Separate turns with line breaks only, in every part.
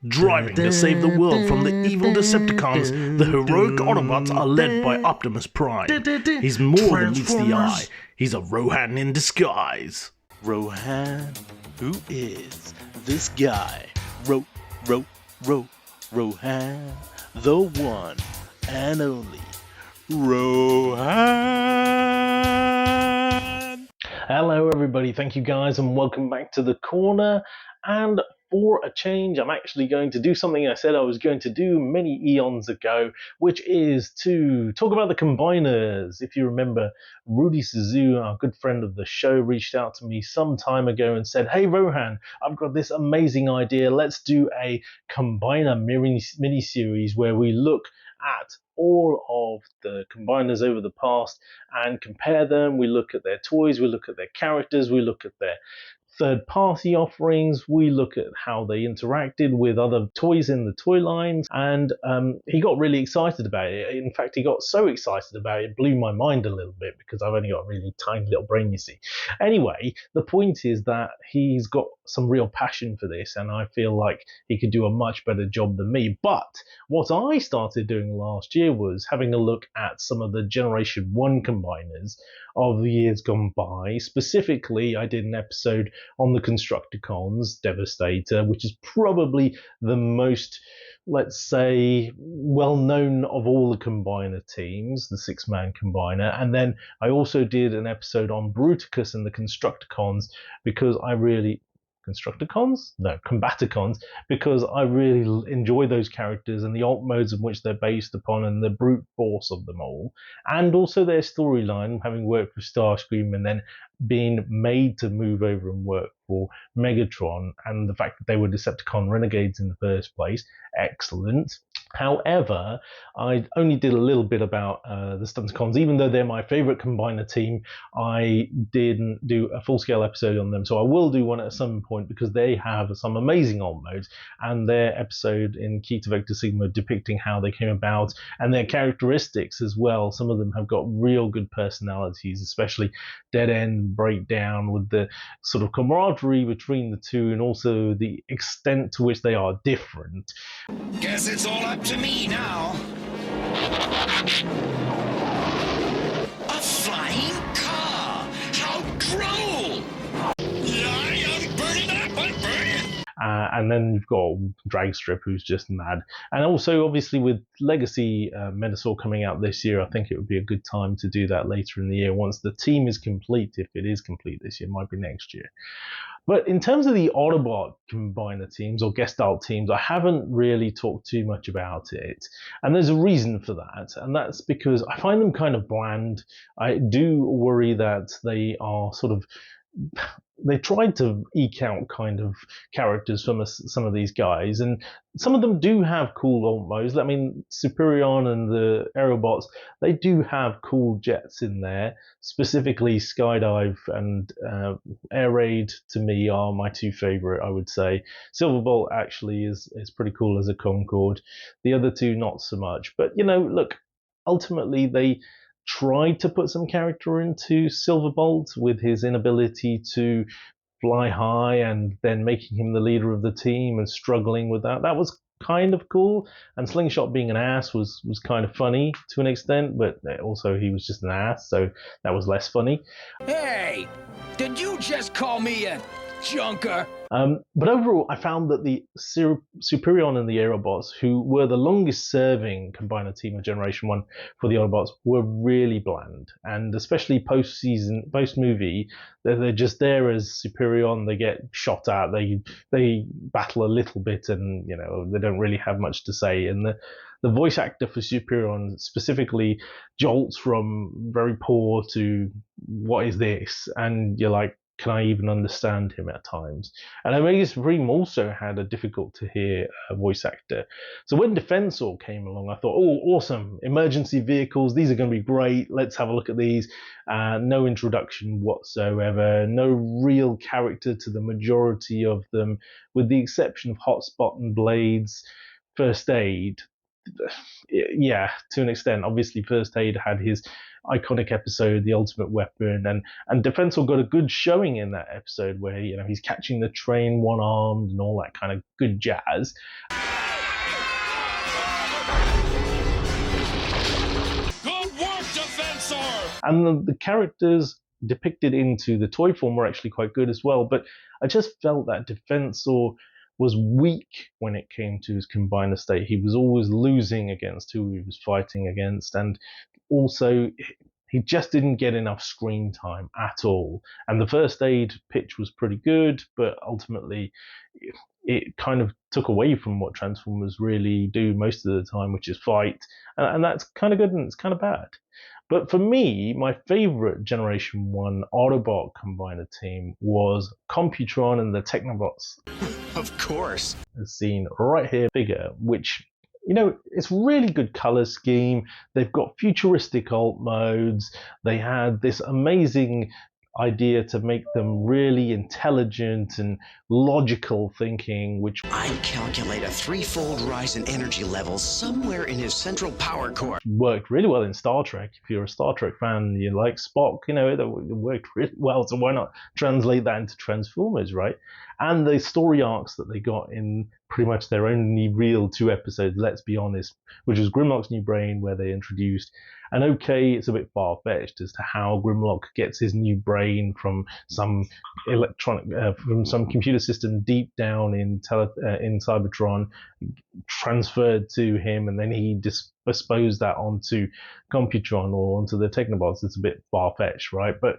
Driving to save the world from the evil Decepticons, the heroic Autobots are led by Optimus Prime. He's more than meets the eye. He's a Rohan in disguise.
Rohan? Who is this guy? Rohan? The one and only Rohan!
Hello everybody, thank you guys and welcome back to the corner. And for a change, I'm actually going to do something I said I was going to do many eons ago, which is to talk about the combiners. If you remember, Rudy Suzu, our good friend of the show, reached out to me some time ago and said, "Hey Rohan, I've got this amazing idea. Let's do a combiner mini-series where we look at all of the combiners over the past and compare them. We look at their toys, we look at their characters, we look at their third-party offerings, we look at how they interacted with other toys in the toy lines," and he got really excited about it. In fact, he got so excited about it, it blew my mind a little bit because I've only got a really tiny little brain, you see. Anyway, the point is that he's got some real passion for this, and I feel like he could do a much better job than me. But what I started doing last year was having a look at some of the Generation 1 combiners of the years gone by. Specifically, I did an episode on the Constructicons Devastator, which is probably the most, let's say, well-known of all the combiner teams, the six-man combiner. And then I also did an episode on Bruticus and the Constructicons because I really... Constructicons? No, Combaticons, because I really enjoy those characters and the alt modes in which they're based upon and the brute force of them all. And also their storyline, having worked with Starscream and then being made to move over and work for Megatron, and the fact that they were Decepticon renegades in the first place. Excellent. However, I only did a little bit about the Stunticons. Even though they're my favourite combiner team, I didn't do a full-scale episode on them. So I will do one at some point because they have some amazing alt modes, and their episode in Key to Vector Sigma depicting how they came about and their characteristics as well. Some of them have got real good personalities, especially Dead End Breakdown, with the sort of camaraderie between the two and also the extent to which they are different.
Guess it's all up to me now. A flying car! How droll! I'm burning up, I'm burning!
And then you've got Dragstrip, who's just mad. And also, obviously, with Legacy Menasor coming out this year, I think it would be a good time to do that later in the year once the team is complete. If it is complete this year, it might be next year. But in terms of the Autobot combiner teams or Gestalt teams, I haven't really talked too much about it. And there's a reason for that. And that's because I find them kind of bland. I do worry that they are sort of... They tried to eke out kind of characters from some of these guys, and some of them do have cool alt modes. I mean, Superion and the Aerobots, they do have cool jets in there. Specifically, Skydive and Air Raid, to me, are my two favorite, I would say. Silverbolt actually is pretty cool as a Concorde. The other two, not so much. But, you know, look, ultimately, they tried to put some character into Silverbolt with his inability to fly high and then making him the leader of the team and struggling with that. That was kind of cool. And Slingshot being an ass was kind of funny to an extent, but also he was just an ass, so that was less funny.
Hey! Did you just call me a junker?
But overall, I found that the Superion and the Aerobots, who were the longest-serving combiner team of Generation 1 for the Autobots, were really bland. And especially post-season, post-movie, they're just there as Superion. They get shot at, they battle a little bit, and you know they don't really have much to say. And the voice actor for Superion specifically jolts from very poor to what is this? And you're like, can I even understand him at times? And Omega Supreme also had a difficult to hear voice actor. So when Defensor came along, I thought, oh, awesome, emergency vehicles, these are going to be great, let's have a look at these. No introduction whatsoever, no real character to the majority of them, with the exception of Hotspot and Blades, First Aid. yeah, to an extent. Obviously, First Aid had his iconic episode, The Ultimate Weapon, and Defensor got a good showing in that episode where, you know, he's catching the train one-armed and all that kind of good jazz.
Good work, Defensor!
And the characters depicted into the toy form were actually quite good as well, but I just felt that Defensor was weak when it came to his combiner state. He was always losing against who he was fighting against, and also he just didn't get enough screen time at all. And the First Aid pitch was pretty good, but ultimately it kind of took away from what Transformers really do most of the time, which is fight, and that's kind of good and it's kind of bad. But for me, my favorite Generation 1 Autobot combiner team was Computron and the Technobots.
Of course.
As seen right here, figure, which, you know, it's really good color scheme. They've got futuristic alt modes. They had this amazing idea to make them really intelligent and logical thinking, which
I'd calculate a threefold rise in energy levels somewhere in his central power core.
worked really well in Star Trek. If you're a Star Trek fan, you like Spock, you know, it worked really well, so why not translate that into Transformers, right? And the story arcs that they got in pretty much their only real 2 episodes, let's be honest, which was Grimlock's New Brain, where they introduced, and okay, it's a bit far-fetched as to how Grimlock gets his new brain from some from some computer system deep down in Cybertron, transferred to him, and then he disposed that onto Computron or onto the Technobots. It's a bit far-fetched, right? But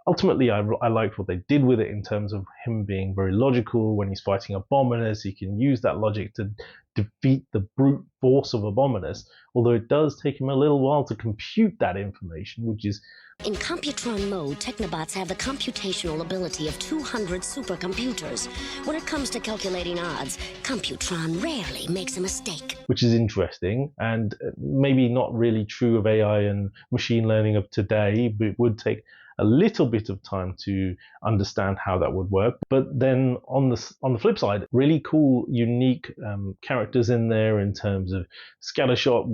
ultimately, I liked what they did with it in terms of him being very logical. When he's fighting Abominus, he can use that logic to defeat the brute force of Abominus, although it does take him a little while to compute that information, which is...
In Computron mode, Technobots have the computational ability of 200 supercomputers. When it comes to calculating odds, Computron rarely makes a mistake.
Which is interesting, and maybe not really true of AI and machine learning of today, but it would take a little bit of time to understand how that would work. But then on the flip side, really cool, unique characters in there in terms of Scattershot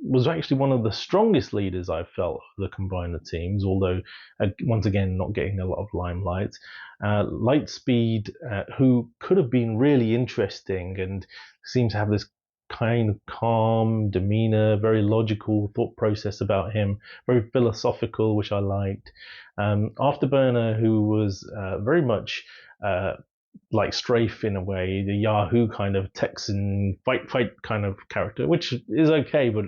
was actually one of the strongest leaders I felt of the combiner teams, although once again not getting a lot of limelight. Lightspeed, who could have been really interesting and seems to have this kind of calm demeanor, very logical thought process about him, very philosophical, which I liked. Afterburner, who was very much like Strafe in a way, the Yahoo kind of Texan fight kind of character, which is okay, but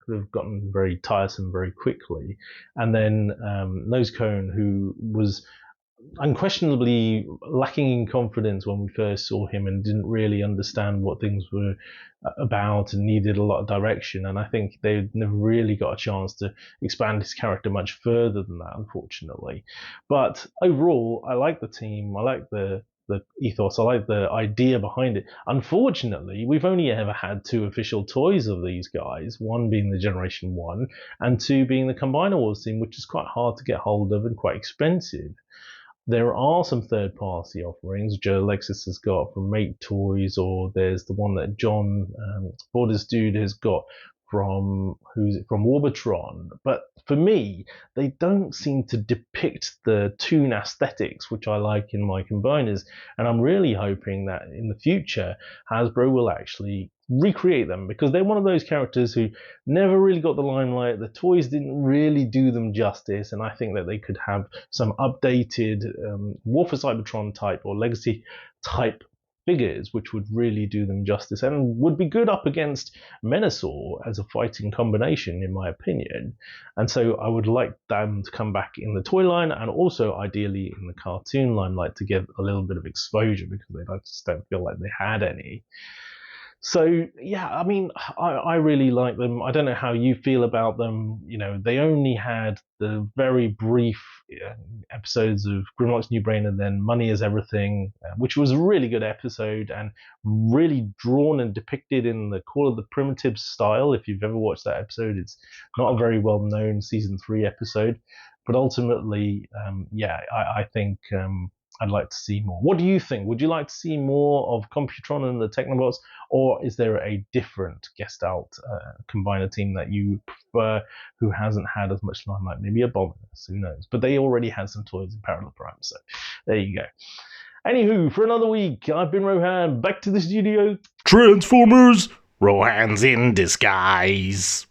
could have gotten very tiresome very quickly. And then Nosecone, who was unquestionably lacking in confidence when we first saw him and didn't really understand what things were about and needed a lot of direction. And I think they never really got a chance to expand his character much further than that, unfortunately. But overall, I like the team. I like the ethos. I like the idea behind it. Unfortunately, we've only ever had 2 official toys of these guys, one being the Generation 1 and 2 being the Combiner Wars team, which is quite hard to get hold of and quite expensive. There are some third-party offerings. Joe Alexis has got from Mate Toys, or there's the one that John Borders Dude has got from Warbatron. But for me, they don't seem to depict the Toon aesthetics, which I like in my combiners. And I'm really hoping that in the future, Hasbro will actually recreate them, because they're one of those characters who never really got the limelight. The toys didn't really do them justice, and I think that they could have some updated War for Cybertron type or Legacy type figures which would really do them justice and would be good up against Menasor as a fighting combination, in my opinion. And so I would like them to come back in the toy line, and also ideally in the cartoon line, like to get a little bit of exposure, because I just don't feel like they had any. So yeah, I mean, I really like them. I don't know how you feel about them. You know, they only had the very brief episodes of Grimlock's New Brain and then Money is Everything, which was a really good episode and really drawn and depicted in the Call of the Primitives style. If you've ever watched that episode, it's not a very well known season 3 episode, but ultimately, I think I'd like to see more. What do you think? Would you like to see more of Computron and the Technobots, or is there a different guest out combiner team that you prefer who hasn't had as much limelight? Maybe Abominus, who knows? But they already had some toys in Parallel Prime, so there you go. Anywho, for another week, I've been Rohan, back to the studio.
Transformers, Rohan's in disguise.